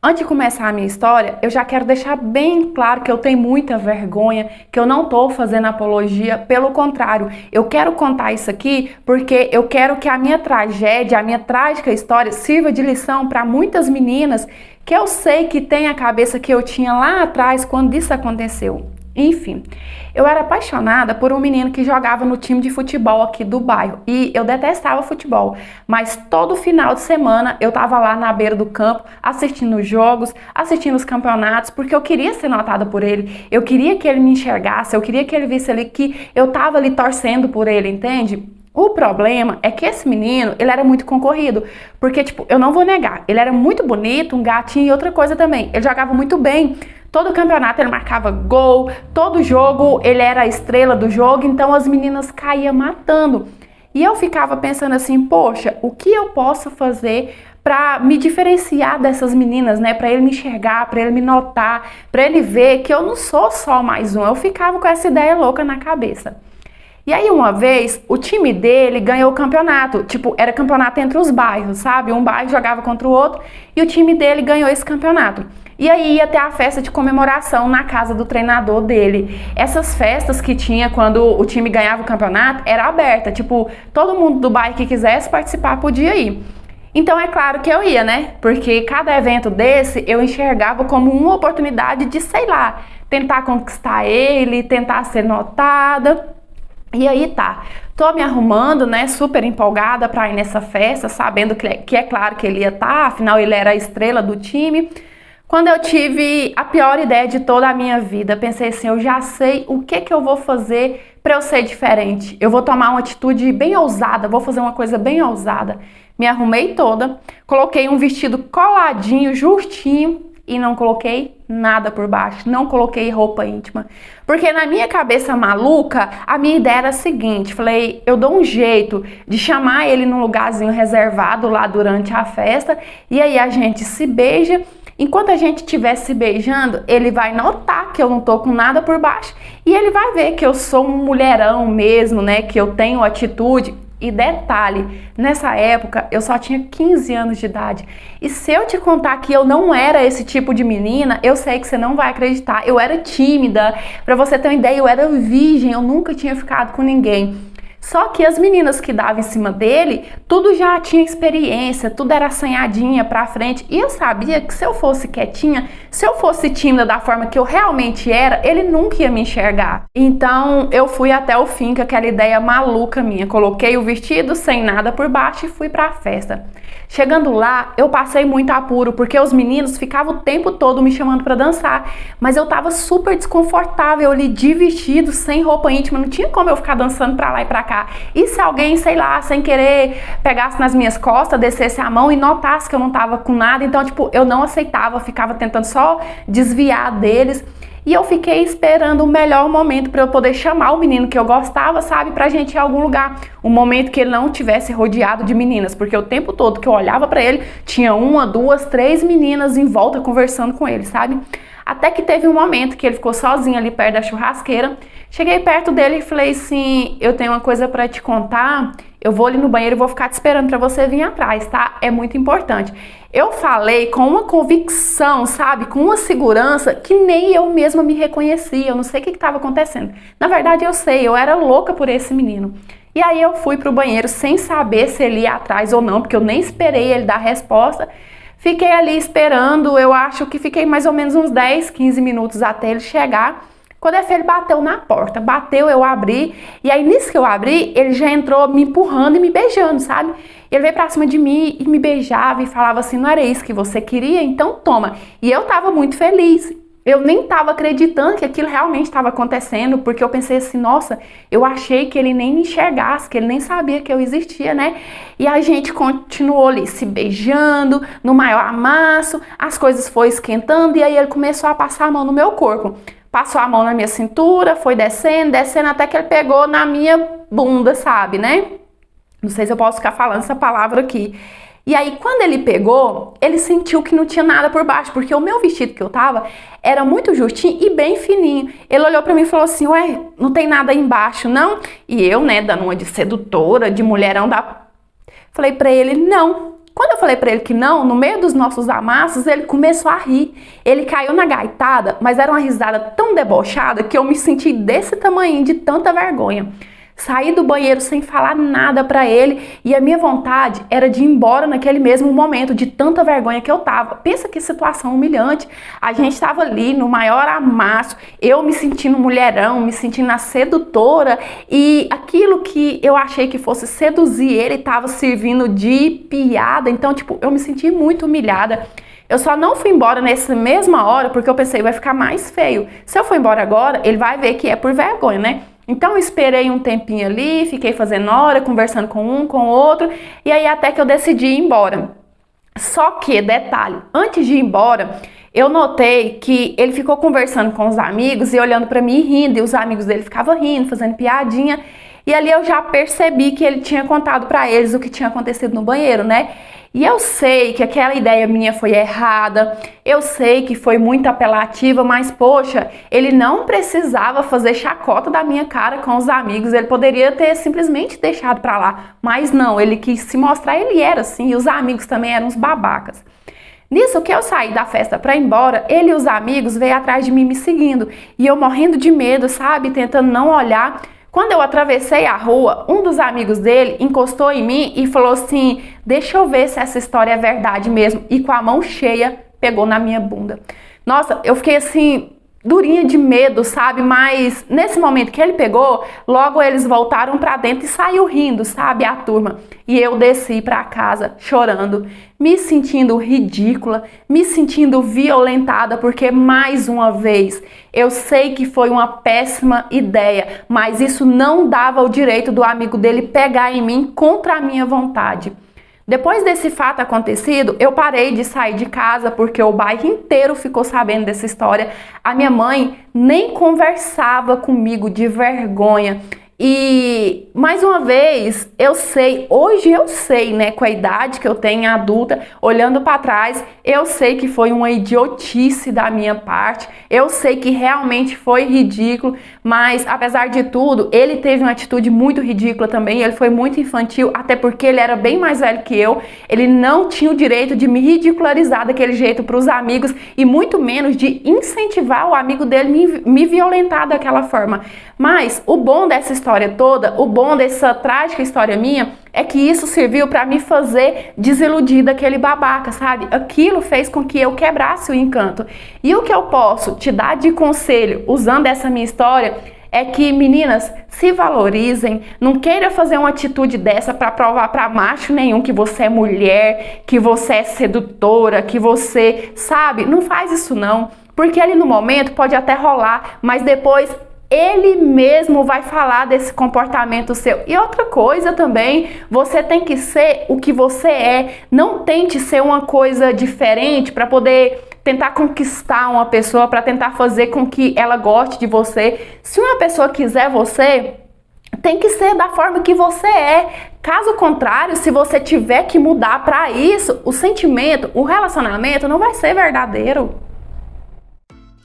Antes de começar a minha história, eu já quero deixar bem claro que eu tenho muita vergonha, que eu não estou fazendo apologia, pelo contrário, eu quero contar isso aqui porque eu quero que a minha tragédia, a minha trágica história sirva de lição para muitas meninas que eu sei que tem a cabeça que eu tinha lá atrás quando isso aconteceu. Enfim, eu era apaixonada por um menino que jogava no time de futebol aqui do bairro e eu detestava futebol, mas todo final de semana eu tava lá na beira do campo assistindo os jogos, assistindo os campeonatos, porque eu queria ser notada por ele, eu queria que ele me enxergasse, eu queria que ele visse ali que eu tava ali torcendo por ele, entende? O problema é que esse menino, ele era muito concorrido, porque, tipo, eu não vou negar, ele era muito bonito, um gatinho e outra coisa também, ele jogava muito bem, todo campeonato ele marcava gol, todo jogo ele era a estrela do jogo, então as meninas caíam matando. E eu ficava pensando assim, poxa, o que eu posso fazer para me diferenciar dessas meninas, né? Para ele me enxergar, para ele me notar, para ele ver que eu não sou só mais um. Eu ficava com essa ideia louca na cabeça. E aí uma vez, o time dele ganhou o campeonato, tipo, era campeonato entre os bairros, sabe? Um bairro jogava contra o outro e o time dele ganhou esse campeonato. E aí ia ter a festa de comemoração na casa do treinador dele. Essas festas que tinha quando o time ganhava o campeonato era aberta, tipo, todo mundo do bairro que quisesse participar podia ir. Então é claro que eu ia, né? Porque cada evento desse eu enxergava como uma oportunidade de, sei lá, tentar conquistar ele, tentar ser notada. E aí tá, tô me arrumando, né, super empolgada pra ir nessa festa, sabendo que é claro que ele ia estar, afinal ele era a estrela do time. Quando eu tive a pior ideia de toda a minha vida, pensei assim, eu já sei o que eu vou fazer pra eu ser diferente. Eu vou tomar uma atitude bem ousada, vou fazer uma coisa bem ousada. Me arrumei toda, coloquei um vestido coladinho, justinho, e não coloquei nada por baixo, não coloquei roupa íntima. Porque na minha cabeça maluca, a minha ideia era a seguinte, falei, eu dou um jeito de chamar ele num lugarzinho reservado lá durante a festa, e aí a gente se beija. Enquanto a gente estiver se beijando, ele vai notar que eu não tô com nada por baixo, e ele vai ver que eu sou um mulherão mesmo, né, que eu tenho atitude. E detalhe, nessa época eu só tinha 15 anos de idade. E se eu te contar que eu não era esse tipo de menina, eu sei que você não vai acreditar. Eu era tímida, pra você ter uma ideia, eu era virgem, eu nunca tinha ficado com ninguém. Só que as meninas que davam em cima dele, tudo já tinha experiência, tudo era assanhadinha pra frente. E eu sabia que se eu fosse quietinha, se eu fosse tímida da forma que eu realmente era, ele nunca ia me enxergar. Então eu fui até o fim com aquela ideia maluca minha. Coloquei o vestido sem nada por baixo e fui pra festa. Chegando lá, eu passei muito apuro, porque os meninos ficavam o tempo todo me chamando pra dançar. Mas eu tava super desconfortável ali de vestido, sem roupa íntima, não tinha como eu ficar dançando pra lá e pra cá. E se alguém, sei lá, sem querer, pegasse nas minhas costas, descesse a mão e notasse que eu não tava com nada, então, tipo, eu não aceitava, ficava tentando só desviar deles. E eu fiquei esperando o melhor momento para eu poder chamar o menino que eu gostava, sabe, pra gente ir a algum lugar. Um momento que ele não tivesse rodeado de meninas, porque o tempo todo que eu olhava para ele, tinha uma, duas, três meninas em volta conversando com ele, sabe? Até que teve um momento que ele ficou sozinho ali perto da churrasqueira. Cheguei perto dele e falei assim, eu tenho uma coisa para te contar, eu vou ali no banheiro e vou ficar te esperando para você vir atrás, tá? É muito importante. Eu falei com uma convicção, sabe? Com uma segurança que nem eu mesma me reconhecia, eu não sei o que estava acontecendo. Na verdade eu sei, eu era louca por esse menino. E aí eu fui pro banheiro sem saber se ele ia atrás ou não, porque eu nem esperei ele dar a resposta. Fiquei ali esperando, eu acho que fiquei mais ou menos uns 10, 15 minutos até ele chegar. Quando ele bateu na porta, bateu, eu abri, e aí nisso que eu abri, ele já entrou me empurrando e me beijando, sabe? Ele veio pra cima de mim e me beijava e falava assim, não era isso que você queria? Então toma. E eu tava muito feliz. Eu nem tava acreditando que aquilo realmente estava acontecendo, porque eu pensei assim, nossa, eu achei que ele nem me enxergasse, que ele nem sabia que eu existia, né? E a gente continuou ali se beijando, no maior amasso, as coisas foram esquentando e aí ele começou a passar a mão no meu corpo. Passou a mão na minha cintura, foi descendo, descendo, até que ele pegou na minha bunda, sabe, né? Não sei se eu posso ficar falando essa palavra aqui. E aí, quando ele pegou, ele sentiu que não tinha nada por baixo, porque o meu vestido que eu tava era muito justinho e bem fininho. Ele olhou pra mim e falou assim, ué, não tem nada aí embaixo, não? E eu, né, dando uma de sedutora, de mulherão da... Falei pra ele, não. Quando eu falei pra ele que não, no meio dos nossos amassos, ele começou a rir. Ele caiu na gaitada, mas era uma risada tão debochada que eu me senti desse tamanho de tanta vergonha. Saí do banheiro sem falar nada pra ele e a minha vontade era de ir embora naquele mesmo momento, de tanta vergonha que eu tava. Pensa que situação humilhante. A gente tava ali no maior amasso, eu me sentindo mulherão, me sentindo a sedutora, e aquilo que eu achei que fosse seduzir ele tava servindo de piada. Então, tipo, eu me senti muito humilhada. Eu só não fui embora nessa mesma hora porque eu pensei, vai ficar mais feio. Se eu for embora agora, ele vai ver que é por vergonha, né? Então eu esperei um tempinho ali, fiquei fazendo hora, conversando com um, com o outro, e aí até que eu decidi ir embora. Só que, detalhe, antes de ir embora, eu notei que ele ficou conversando com os amigos e olhando pra mim e rindo, e os amigos dele ficavam rindo, fazendo piadinha, e ali eu já percebi que ele tinha contado pra eles o que tinha acontecido no banheiro, né? E eu sei que aquela ideia minha foi errada, eu sei que foi muito apelativa, mas poxa, ele não precisava fazer chacota da minha cara com os amigos, ele poderia ter simplesmente deixado pra lá, mas não, ele quis se mostrar, ele era assim, e os amigos também eram uns babacas. Nisso que eu saí da festa pra ir embora, ele e os amigos veio atrás de mim me seguindo, e eu morrendo de medo, sabe, tentando não olhar. Quando eu atravessei a rua, um dos amigos dele encostou em mim e falou assim, deixa eu ver se essa história é verdade mesmo, e com a mão cheia pegou na minha bunda. Nossa, eu fiquei assim, durinha de medo, sabe? Mas nesse momento que ele pegou, logo eles voltaram pra dentro e saiu rindo, sabe? A turma. E eu desci pra casa chorando, me sentindo ridícula, me sentindo violentada, porque mais uma vez eu sei que foi uma péssima ideia, mas isso não dava o direito do amigo dele pegar em mim contra a minha vontade. Depois desse fato acontecido, eu parei de sair de casa porque o bairro inteiro ficou sabendo dessa história. A minha mãe nem conversava comigo de vergonha. E, mais uma vez, eu sei, hoje eu sei, né, com a idade que eu tenho adulta, olhando para trás, eu sei que foi uma idiotice da minha parte, eu sei que realmente foi ridículo, mas apesar de tudo, ele teve uma atitude muito ridícula também, ele foi muito infantil, até porque ele era bem mais velho que eu, ele não tinha o direito de me ridicularizar daquele jeito para os amigos e muito menos de incentivar o amigo dele me violentar daquela forma. Mas o bom dessa história toda, o bom dessa trágica história minha, é que isso serviu para me fazer desiludir daquele babaca, sabe? Aquilo fez com que eu quebrasse o encanto. E o que eu posso te dar de conselho usando essa minha história é que, meninas, se valorizem, não queira fazer uma atitude dessa para provar para macho nenhum que você é mulher, que você é sedutora, que você, sabe? Não faz isso não, porque ali no momento pode até rolar, mas depois ele mesmo vai falar desse comportamento seu. E outra coisa também, você tem que ser o que você é. Não tente ser uma coisa diferente para poder tentar conquistar uma pessoa, para tentar fazer com que ela goste de você. Se uma pessoa quiser você, tem que ser da forma que você é. Caso contrário, se você tiver que mudar para isso, o sentimento, o relacionamento não vai ser verdadeiro.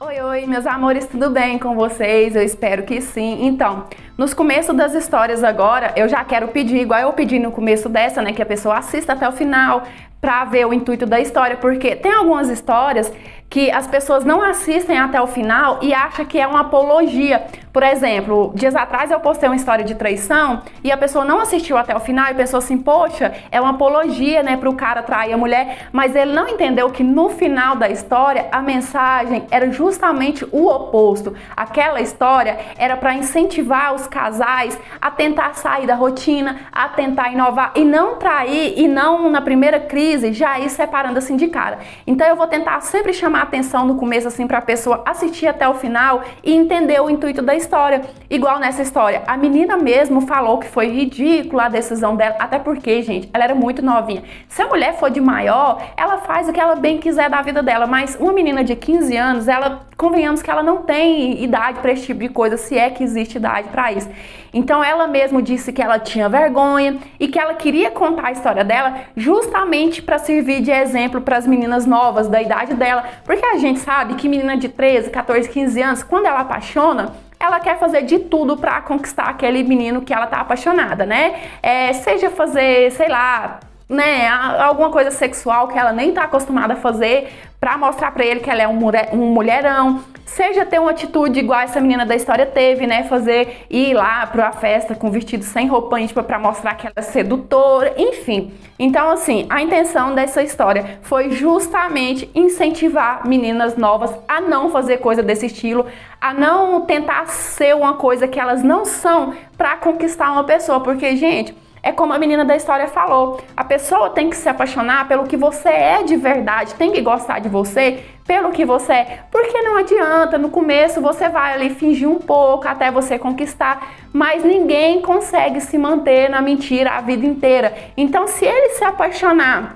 Oi, oi, meus amores, tudo bem com vocês? Eu espero que sim. Então, nos começos das histórias agora, eu já quero pedir, igual eu pedi no começo dessa, né, que a pessoa assista até o final pra ver o intuito da história, porque tem algumas histórias que as pessoas não assistem até o final e acham que é uma apologia. Por exemplo, dias atrás eu postei uma história de traição e a pessoa não assistiu até o final e pensou assim, poxa, é uma apologia, né, pro cara trair a mulher, mas ele não entendeu que no final da história a mensagem era justamente o oposto. Aquela história era para incentivar os casais a tentar sair da rotina, a tentar inovar e não trair e não na primeira crise já ir separando assim de cara. Então eu vou tentar sempre chamar a atenção no começo assim para a pessoa assistir até o final e entender o intuito da história. Igual nessa história, a menina mesmo falou que foi ridícula a decisão dela, até porque, gente, ela era muito novinha. Se a mulher for de maior, ela faz o que ela bem quiser da vida dela, mas uma menina de 15 anos, ela, convenhamos que ela não tem idade para esse tipo de coisa, se é que existe idade para isso. Então ela mesmo disse que ela tinha vergonha e que ela queria contar a história dela justamente para servir de exemplo para as meninas novas da idade dela, porque a gente sabe que menina de 13, 14, 15 anos, quando ela apaixona, ela quer fazer de tudo para conquistar aquele menino que ela tá apaixonada, né? Seja fazer, sei lá, né, alguma coisa sexual que ela nem tá acostumada a fazer, pra mostrar pra ele que ela é um mulherão. Seja ter uma atitude igual essa menina da história teve, né, ir lá pra festa com vestido sem roupa íntima pra mostrar que ela é sedutora, enfim. Então, assim, a intenção dessa história foi justamente incentivar meninas novas a não fazer coisa desse estilo, a não tentar ser uma coisa que elas não são pra conquistar uma pessoa, porque, gente, é como a menina da história falou, a pessoa tem que se apaixonar pelo que você é de verdade, tem que gostar de você pelo que você é, porque não adianta, no começo você vai ali fingir um pouco até você conquistar, mas ninguém consegue se manter na mentira a vida inteira. Então, se ele se apaixonar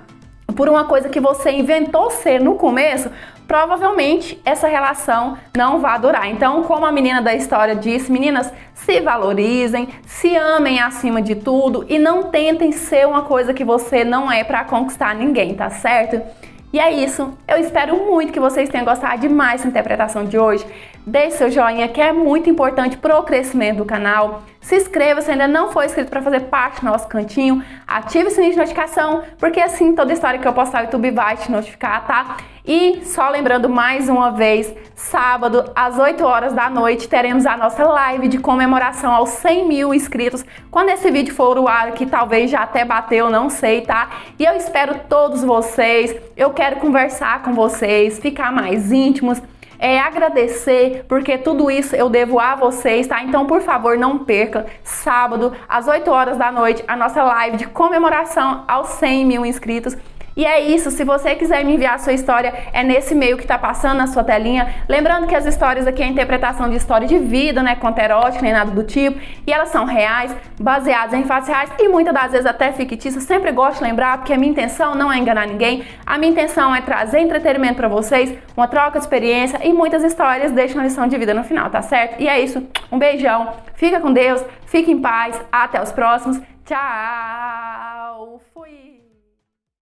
por uma coisa que você inventou ser no começo, provavelmente essa relação não vai durar. Então, como a menina da história disse, meninas, se valorizem, se amem acima de tudo e não tentem ser uma coisa que você não é para conquistar ninguém, tá certo? E é isso, eu espero muito que vocês tenham gostado demais dessa interpretação de hoje. Deixe seu joinha, que é muito importante pro crescimento do canal. Se inscreva se ainda não for inscrito para fazer parte do nosso cantinho. Ative o sininho de notificação, porque assim toda história que eu postar o YouTube vai te notificar, tá? E só lembrando mais uma vez, sábado às 8 horas da noite teremos a nossa live de comemoração aos 100 mil inscritos. Quando esse vídeo for ao ar, que talvez já até bateu, não sei, tá? E eu espero todos vocês, eu quero conversar com vocês, ficar mais íntimos, agradecer, porque tudo isso eu devo a vocês, tá? Então, por favor, não perca, sábado, às 8 horas da noite, a nossa live de comemoração aos 100 mil inscritos. E é isso, se você quiser me enviar a sua história, é nesse e-mail que tá passando na sua telinha. Lembrando que as histórias aqui é a interpretação de história de vida, né, conto erótico, nem nada do tipo. E elas são reais, baseadas em fatos reais e muitas das vezes até fictícias. Sempre gosto de lembrar, porque a minha intenção não é enganar ninguém. A minha intenção é trazer entretenimento pra vocês, uma troca de experiência e muitas histórias deixam lição de vida no final, tá certo? E é isso, um beijão, fica com Deus, fique em paz, até os próximos. Tchau! Fui!